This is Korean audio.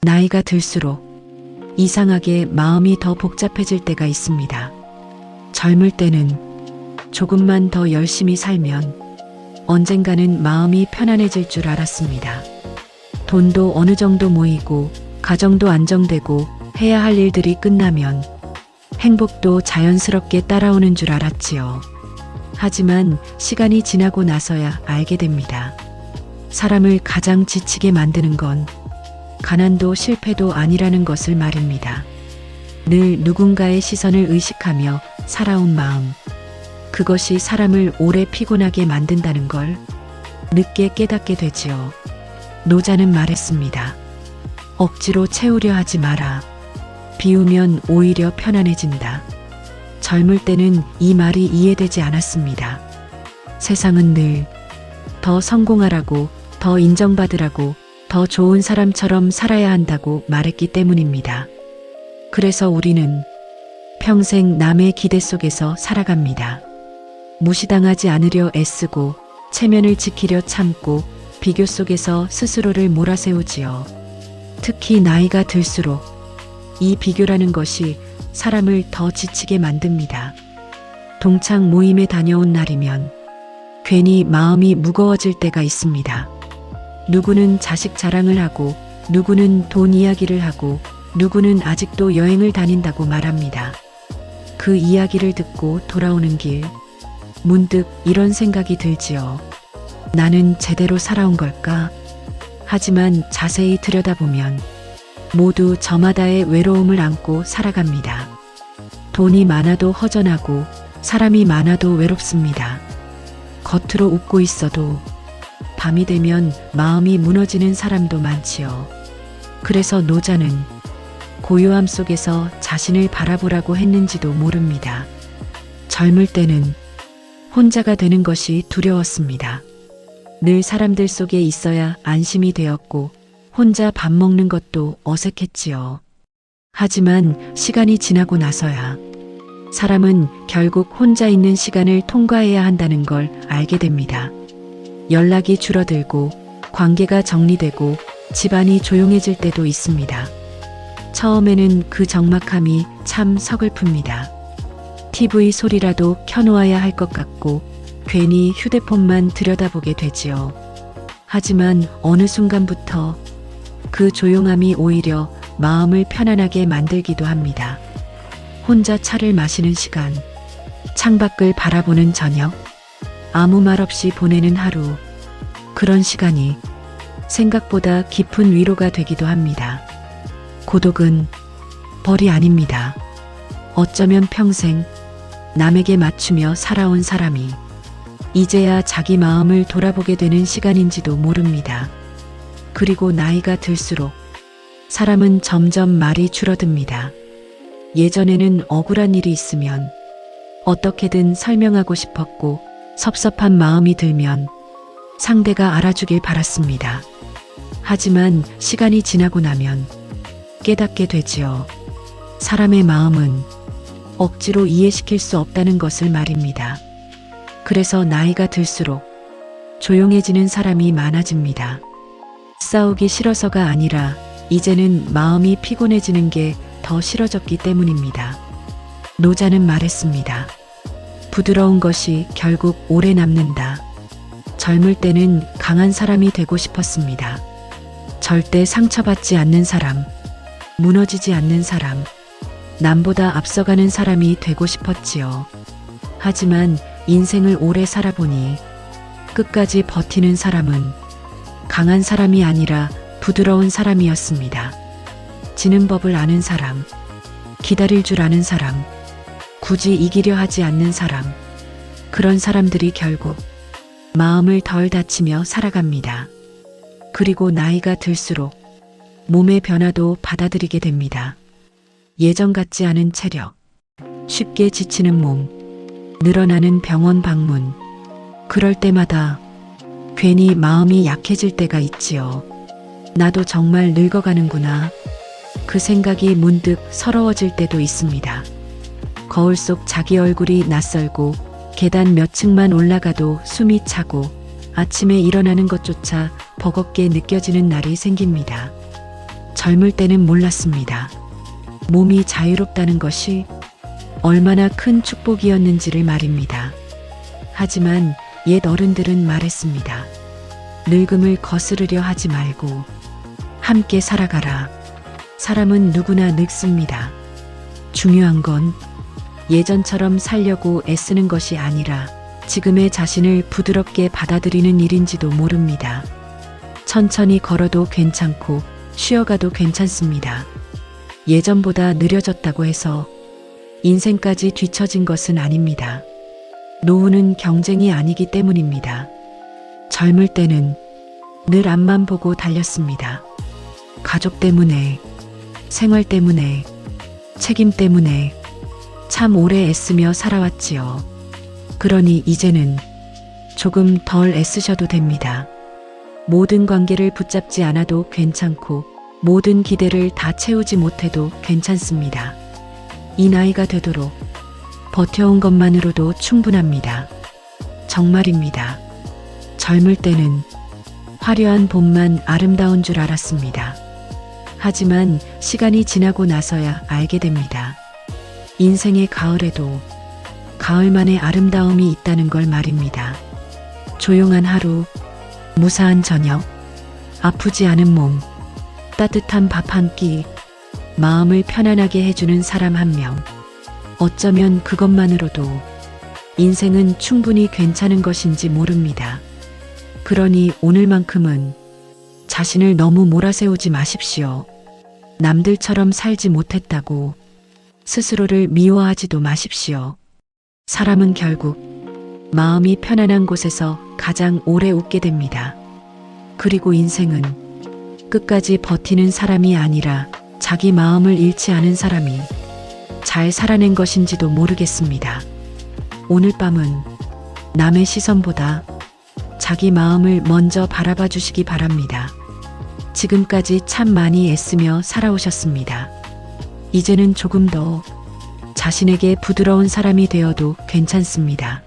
나이가 들수록 이상하게 마음이 더 복잡해질 때가 있습니다. 젊을 때는 조금만 더 열심히 살면 언젠가는 마음이 편안해질 줄 알았습니다. 돈도 어느 정도 모이고 가정도 안정되고 해야 할 일들이 끝나면 행복도 자연스럽게 따라오는 줄 알았지요. 하지만 시간이 지나고 나서야 알게 됩니다. 사람을 가장 지치게 만드는 건 가난도 실패도 아니라는 것을 말입니다. 늘 누군가의 시선을 의식하며 살아온 마음, 그것이 사람을 오래 피곤하게 만든다는 걸 늦게 깨닫게 되지요. 노자는 말했습니다. 억지로 채우려 하지 마라. 비우면 오히려 편안해진다. 젊을 때는 이 말이 이해되지 않았습니다. 세상은 늘 더 성공하라고, 더 인정받으라고, 더 좋은 사람처럼 살아야 한다고 말했기 때문입니다. 그래서 우리는 평생 남의 기대 속에서 살아갑니다. 무시당하지 않으려 애쓰고 체면을 지키려 참고 비교 속에서 스스로를 몰아세우지요. 특히 나이가 들수록 이 비교라는 것이 사람을 더 지치게 만듭니다. 동창 모임에 다녀온 날이면 괜히 마음이 무거워질 때가 있습니다. 누구는 자식 자랑을 하고 누구는 돈 이야기를 하고 누구는 아직도 여행을 다닌다고 말합니다. 그 이야기를 듣고 돌아오는 길 문득 이런 생각이 들지요. 나는 제대로 살아온 걸까? 하지만 자세히 들여다보면 모두 저마다의 외로움을 안고 살아갑니다. 돈이 많아도 허전하고 사람이 많아도 외롭습니다. 겉으로 웃고 있어도 밤이 되면 마음이 무너지는 사람도 많지요. 그래서 노자는 고요함 속에서 자신을 바라보라고 했는지도 모릅니다. 젊을 때는 혼자가 되는 것이 두려웠습니다. 늘 사람들 속에 있어야 안심이 되었고 혼자 밥 먹는 것도 어색했지요. 하지만 시간이 지나고 나서야 사람은 결국 혼자 있는 시간을 통과해야 한다는 걸 알게 됩니다. 연락이 줄어들고 관계가 정리되고 집안이 조용해질 때도 있습니다. 처음에는 그 적막함이 참 서글픕니다. TV 소리라도 켜놓아야 할 것 같고 괜히 휴대폰만 들여다보게 되지요. 하지만 어느 순간부터 그 조용함이 오히려 마음을 편안하게 만들기도 합니다. 혼자 차를 마시는 시간, 창밖을 바라보는 저녁, 아무 말 없이 보내는 하루, 그런 시간이 생각보다 깊은 위로가 되기도 합니다. 고독은 벌이 아닙니다. 어쩌면 평생 남에게 맞추며 살아온 사람이 이제야 자기 마음을 돌아보게 되는 시간인지도 모릅니다. 그리고 나이가 들수록 사람은 점점 말이 줄어듭니다. 예전에는 억울한 일이 있으면 어떻게든 설명하고 싶었고 섭섭한 마음이 들면 상대가 알아주길 바랐습니다. 하지만 시간이 지나고 나면 깨닫게 되지요. 사람의 마음은 억지로 이해시킬 수 없다는 것을 말입니다. 그래서 나이가 들수록 조용해지는 사람이 많아집니다. 싸우기 싫어서가 아니라 이제는 마음이 피곤해지는 게 더 싫어졌기 때문입니다. 노자는 말했습니다. 부드러운 것이 결국 오래 남는다. 젊을 때는 강한 사람이 되고 싶었습니다. 절대 상처받지 않는 사람, 무너지지 않는 사람, 남보다 앞서가는 사람이 되고 싶었지요. 하지만 인생을 오래 살아보니 끝까지 버티는 사람은 강한 사람이 아니라 부드러운 사람이었습니다. 지는 법을 아는 사람, 기다릴 줄 아는 사람, 굳이 이기려 하지 않는 사람, 그런 사람들이 결국 마음을 덜 다치며 살아갑니다. 그리고 나이가 들수록 몸의 변화도 받아들이게 됩니다. 예전 같지 않은 체력, 쉽게 지치는 몸, 늘어나는 병원 방문, 그럴 때마다 괜히 마음이 약해질 때가 있지요. 나도 정말 늙어가는구나. 그 생각이 문득 서러워질 때도 있습니다. 거울 속 자기 얼굴이 낯설고 계단 몇 층만 올라가도 숨이 차고 아침에 일어나는 것조차 버겁게 느껴지는 날이 생깁니다. 젊을 때는 몰랐습니다. 몸이 자유롭다는 것이 얼마나 큰 축복이었는지를 말입니다. 하지만 옛 어른들은 말했습니다. 늙음을 거스르려 하지 말고 함께 살아가라. 사람은 누구나 늙습니다. 중요한 건 예전처럼 살려고 애쓰는 것이 아니라 지금의 자신을 부드럽게 받아들이는 일인지도 모릅니다. 천천히 걸어도 괜찮고 쉬어가도 괜찮습니다. 예전보다 느려졌다고 해서 인생까지 뒤처진 것은 아닙니다. 노후는 경쟁이 아니기 때문입니다. 젊을 때는 늘 앞만 보고 달렸습니다. 가족 때문에, 생활 때문에, 책임 때문에 참 오래 애쓰며 살아왔지요. 그러니 이제는 조금 덜 애쓰셔도 됩니다. 모든 관계를 붙잡지 않아도 괜찮고 모든 기대를 다 채우지 못해도 괜찮습니다. 이 나이가 되도록 버텨온 것만으로도 충분합니다. 정말입니다. 젊을 때는 화려한 봄만 아름다운 줄 알았습니다. 하지만 시간이 지나고 나서야 알게 됩니다. 인생의 가을에도 가을만의 아름다움이 있다는 걸 말입니다. 조용한 하루, 무사한 저녁, 아프지 않은 몸, 따뜻한 밥 한 끼, 마음을 편안하게 해주는 사람 한 명. 어쩌면 그것만으로도 인생은 충분히 괜찮은 것인지 모릅니다. 그러니 오늘만큼은 자신을 너무 몰아세우지 마십시오. 남들처럼 살지 못했다고 스스로를 미워하지도 마십시오. 사람은 결국 마음이 편안한 곳에서 가장 오래 웃게 됩니다. 그리고 인생은 끝까지 버티는 사람이 아니라 자기 마음을 잃지 않은 사람이 잘 살아낸 것인지도 모르겠습니다. 오늘 밤은 남의 시선보다 자기 마음을 먼저 바라봐 주시기 바랍니다. 지금까지 참 많이 애쓰며 살아오셨습니다. 이제는 조금 더 자신에게 부드러운 사람이 되어도 괜찮습니다.